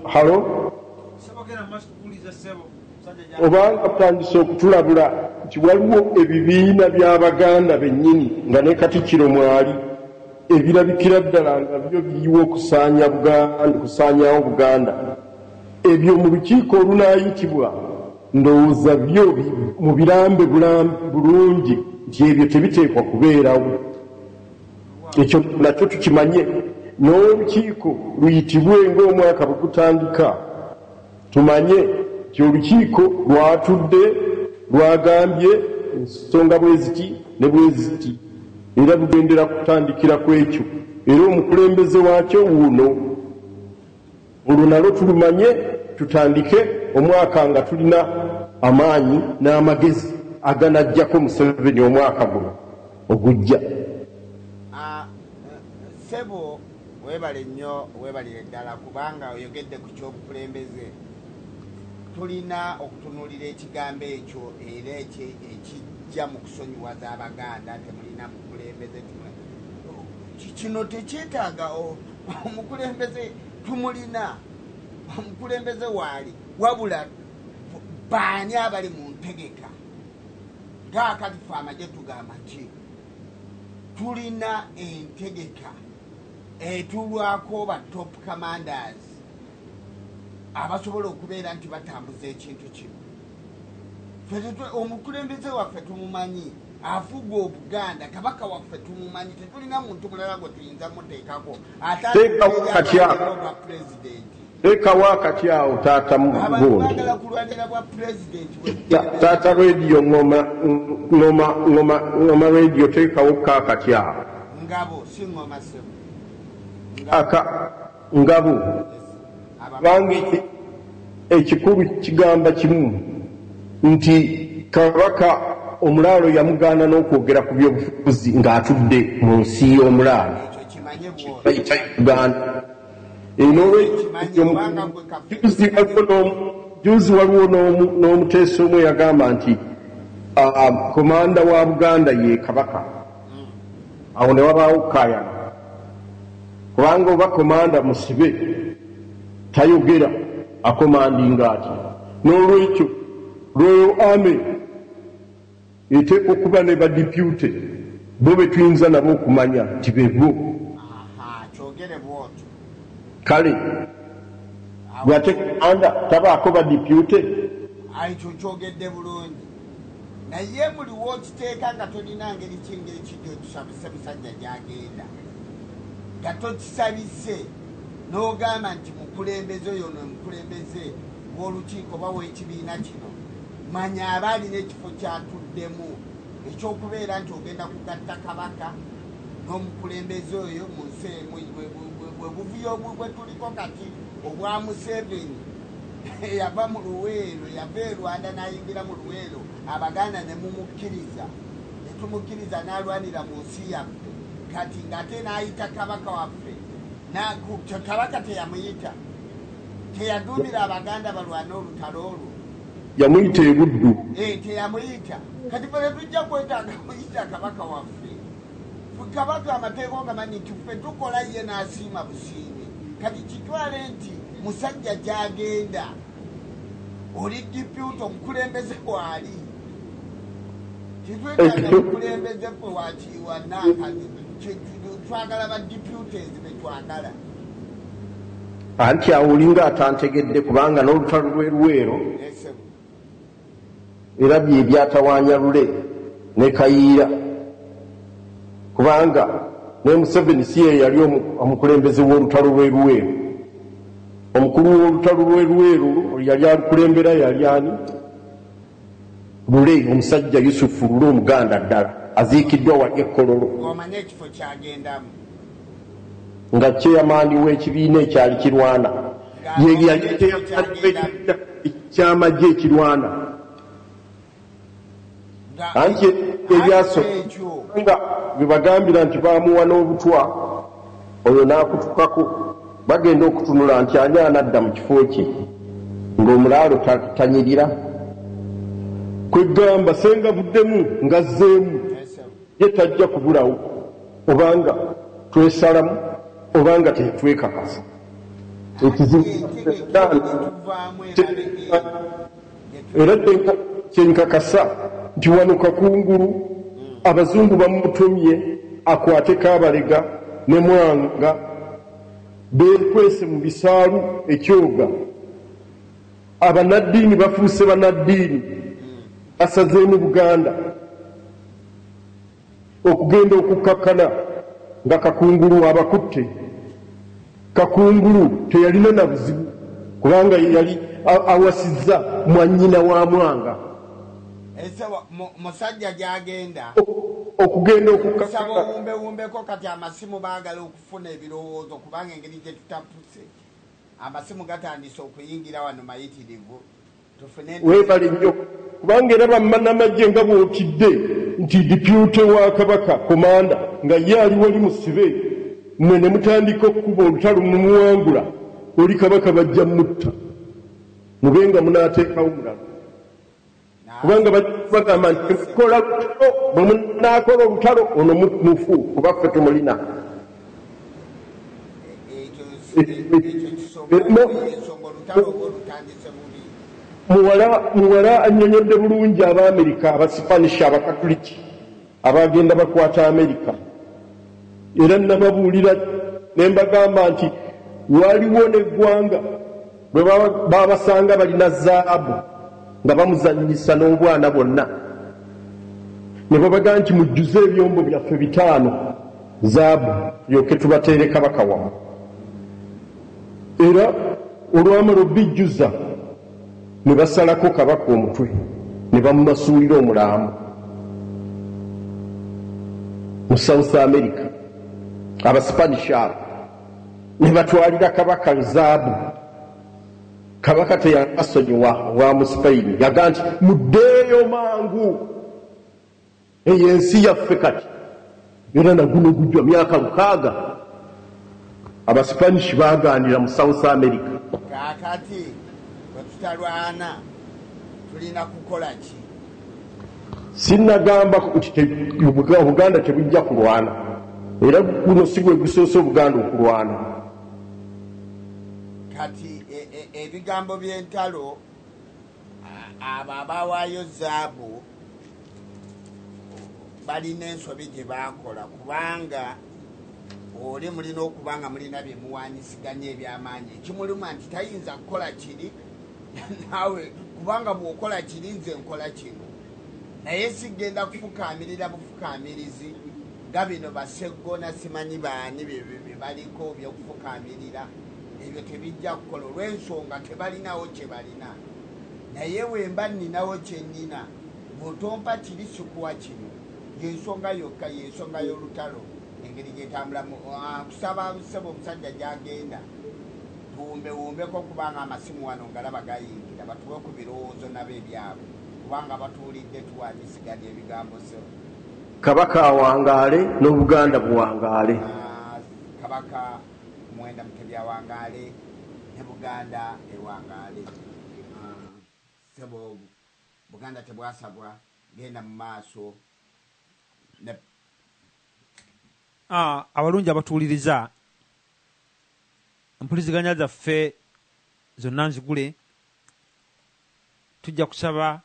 halo obanga tutandise okutulabula nti waliwo ebibiina by'Abaganda bennyini nga ne Katikkiro mwali ebirabikira ddala nga byo biriwo kusaanyawo Buganda, ebyo mu lukiiko olunaayitibwa ndowooza byo mu birambe bulungi nti ebyo tebiteekwa kubeerawo. Ekyo nakyo tukimanye, n'olukiiko luyitibwe ng'omwaka bwe gutandika tumanye nti olukiiko lwatudde lwagambye ensonga bwe ziti ne bwe ziti, era lugendera kutandikira ku ekyo, era omukulembeze waakyo wuuno. Olwo nalwo tulumanye, tutandike omwaka nga tulina amaanyi n'amagezi aganajjako Museveni omwaka guno ogujja. Sebo webale nnyo, webalire ddala kubanga oyogedde ku ky'obukulembeze. Tulina okutunuulira ekigambo ekyo era ekijja mu kusonyiwaza Abaganda temulina mukulembeze. Kino tekyetaaga omukulembeze tumulina, omukulembeze waali wabula baani abali mu ntegeka. Ng'akalifa amagye tugamba nti tulina entegeka etulwako ba top commanders abasobola okubeera nti batambuza ekintu kino. Omukulembeze waffe tumumanyi, afuga Obuganda, kabaka waffe tumumanyi, tetulina muntu mulala gwe tuyinza muteekako teekawo akati awo taata mugundi taata radio ngoma radio teekawo kakati awo ngabo si ngoma sebo ngabo bangi ekikulu kigamba kimu nti kabaka omulaalo yamugaana n'okwogera ku byobufuzi ng'atudde mu nsi y'omulaalo bayita Uganda. Juzi waliwo n'omuteesa omwe yagamba nti komanda wa Buganda ye kabaka. Awo ne wabaawo kaayana kubanga oba komanda musibe tayogera akomandinga ati. N'olwekyo Royal Army eteekwa okuba ne badipute bo be tuyinza nabo okumanya nti bebo. Kale bw'ate komanda tabaako badipute ekyo kyogedde bulungi, naye muliwo okiteeka nga tolina ngeri kingeri kijjo tusabise musajja gy'agenda nga tokisabise n'ogamba nti mukulembeze oyo nomukulembeze w'olukiiko oba w'ekibiina kino, manya aba alina ekifo kyatuddemu ekyokubeera nti ogenda kugatta kabaka n'omukulembeze oyo mu nsi emu. Bwe buvuyo bwe tuliko kati obwa Museveni yava mu Luweero, yava e Rwanda n'ayingira mu Luweero, Abaganda ne mumukkiriza, ne tumukkiriza n'alwanira mu nsi yaffe, kati ng'ate n'ayita kabaka waffe. Kabaka teyamuyita, teyaduumira Abaganda balwane olutalo olwo, yamuyita e Buddu. Teyamuyita. Kati bwe tujja kwetaaga muyita kabaka waffe. Kabaka amateeka ogamanyi nti ffe tukola ye n'asiima busiime. Kati kitwale nti musajja gy'agenda oli diputi, omukulembeze waali. Titwetaaga mukulembeze ffe wakiiwa naakazi, twagala ba deputies be twagala. Anti awo olinga atantegedde kubanga n'olutalo lwe Luweero era bye byatawaanya Lule ne Kayiira. Kubanga ne Museveni si ye yali omukulembeze w'olutalo lwe Luweero. Omukulu w'olutalo lwe Luweero yali alukulembera yali ani? Lule, omusajja Yusufu Lule, Omuganda ddala aziikiddwa wali e Kololo. Omanye ekifo kyagendamu nga kyeyamaani w'ekibiina ekyali kirwana. Ye yali kyamagye ekirwana. Anti ebyasooka bwe bagambira nti baamuwa n'obutwa, oyo n'akutukako, bagenda okutunula nti ani anadda mu kifo kye ng'omulaalo tanyirira. Kwegamba senga buddemu ngazzeemu ye tajja kubulawo obanga twesalamu obanga tetwekakasa. era kyenkakasa nti wano Kakungulu abazungu bamutumye akwate Kabalega ne Mwanga bekwese mu bisaalu ekyoga abanaddiini bafuuse banaddiini asazeemu Buganda okugenda okukakkana nga Kakungulu abakutte. Kakungulu teyalina na buzibu kubanga yali awasizza mwannyina wa Mwanga. Musajja gyagenda okugenda okukakkana wumbeko kati amasimu baagala okufuna ebirowoozo kubanga engeri gye tutapuse amasimu gatandise okuyingira wano mayitirivu weebale nnyo kubanga era bannamagye nga bw'otidde nti dipyute wa Kabaka komanda nga ye ali wali musibe mmwe ne mutandika okukuba olutalo mumuwangula oli Kabaka bajja mutta mubenga munaateekawo mulala kubanga bagamba nti mukola lutalo bwe munaakola olutalo ono mufu kuba ffe tumulina. Muwala annyonnyodde bulungi Abaamerika Abasipanish Abakatuliki abagenda bakwata Amerika era nababuulira ne mbagamba nti waliwo n'eggwanga bwe babasanga balina zaabu nga bamuzannyisa n'obwana bwonna ne babaga nti mujjuze ebyombo byaffe 5 zaabu yoke tubateere Kabaka wamu era olwamala obijjuza ne basalako Kabaka omutwe ne bamumasuulira omulamu mu South America. Abasipanish abo ne batwalira Kabaka zaabu. Kabaka teyasonyiwa wa mu Spain yaga nti muddeeyo mangu eyo ensi yaffe kati era naguno gujjwa myaka 6 Abasipanish baganira mu South America. Kakati tutalwana tulina kukola ki? Sinnagamba kuti Obuganda tebujja kulwana era guno si gwe gusoose Obuganda okulwana. Kati ebigambo by'entalo abo abawaayo zaabu balina ensobi gye baakola kubanga oli mulina okuba nga mulina bye muwaanyisiganya eby'amaanyi ekimuluma nti tayinza kukola kiri naawe kubanga bw'okola kiri nze nkola kino naye sigenda kufukaamirira bufukaamirizi nga bino baseggona simanyi baani bye baliko by'okufukaamirira ebyo tebijja kukola olw'ensonga tebalinawo kye balina naye wemba nninawo kye nnina bw'otompa kiri sikuwa kino yensonga yokka yensonga y'olutalo engeri gyetambulamu. Kusaba ssebo omusajja gyagenda tuwumbeko kubanga amasimu wano ngalaba gayingira batuwe ku birowoozo nabo ebyabwe kubanga batuulidde tuwanyisiganya ebigambo sebo. Kabaka awangaale n'Obuganda buwangaale. Kabaka Mwenda Mutebi awangaale ne Buganda ewangaale. Sebo Buganda tebwasabwa genda mu maaso. Abalungi abatuuliriza empuliziganya zaffe zonna nzigule tujja kusaba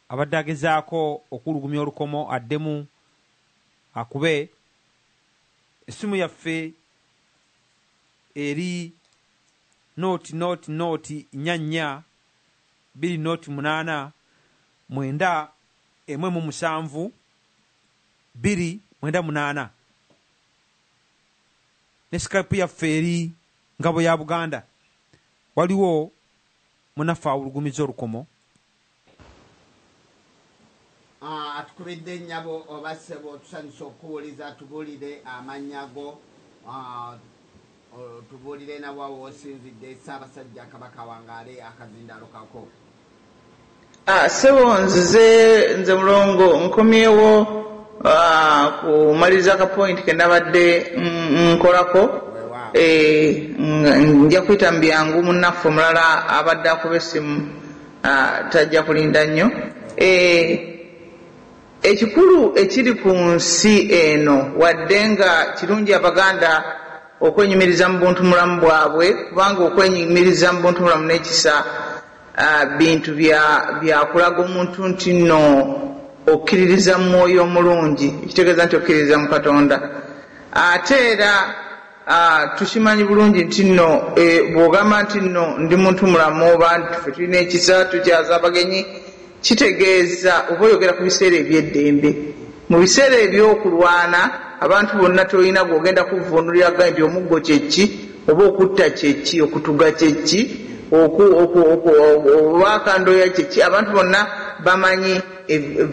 abadde agezaako okulugumya olukomo addemu akube essimu yaffe eri nooti 44 208 9 298 ne Skype yaffe eri Ngabo ya Buganda waliwo munaffe awulugumiza olukomo. Atukubidde nnyabo oba ssebo tusanyusa okuwuliza tubuulire amannya-go tubuulire nawa woosinzidde Ssaabasajja Kabaka awangaale akazindaalo kako. Ssebo nze mulongo nkomyewo kumaliriza akapointi ke nabadde nkolako nja kuyita mu byangu munnaffe omulala abadde akuba essimu tajja kulinda nnyo. Ekikulu ekiri ku nsi eno wadde nga kirungi Abaganda okwenyumiriza mu buntu mulamu bwabwe, kubanga okwenyumiriza mu buntu mulamu n'ekisa bintu byakulaga omuntu nti nno okkiririza mu mwoyo omulungi, ekitegeeza nti okkiririza mu Katonda. Ate era tukimanyi bulungi nti nno bw'ogamba nti nno ndi muntu mulamu oba ffe tulina ekisa tukyaza abagenyi, kitegeeza oba oyogera ku biseera eby'eddembe. Mu biseera eby'okulwana abantu bonna tolina gw'ogenda kuvvuunulira gaa nti omuggo kyeki oba okutta kyeki, okutuga kyeki, olwakandoya kyeki. Abantu bonna bamanyi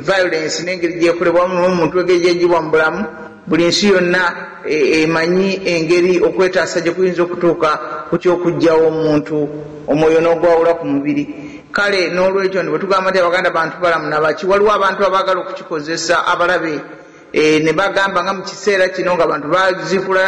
violence n'engeri gyekolebwamu n'omuntu engeri gyegibwa mu bulamu. Buli nsi yonna emanyi engeri okwetaasa gye kuyinza okutuuka ku ky'okuggyawo omuntu omwoyo n'ogwawula ku mubiri. Kale n'olwekyo ne bwe tugamba nti Abaganda bantu balamu nabaki, waliwo abantu abaagala okukikozesa abalabe ne bagamba nga mu kiseera kino nga abantu baziifula